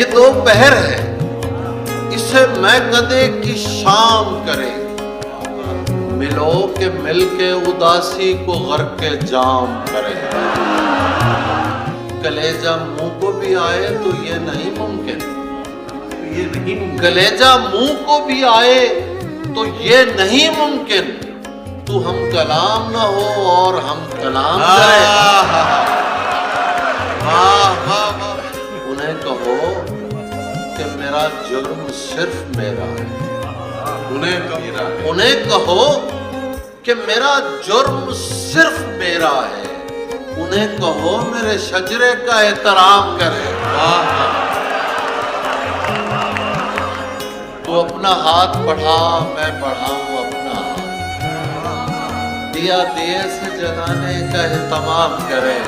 ये दोपहर है, इसे मैं कदे की शाम करे, मिलो के मिल के उदासी को गर्क के जाम करे। कलेजा मुंह को भी आए तो ये नहीं मुमकिन, ये नहीं, कलेजा मुंह को भी आए तो ये नहीं मुमकिन, तू हम कलाम ना हो और हम कलाम करें। उन्हें कहो कि मेरा जुर्म सिर्फ मेरा है, उन्हें कहो कि मेरा जुर्म सिर्फ मेरा है, उन्हें कहो मेरे शजरे का एहतराम करे। तू अपना हाथ बढ़ा, मैं बढ़ाऊं अपना हाथ, दिया दिए से जलाने का एहतमाम करे।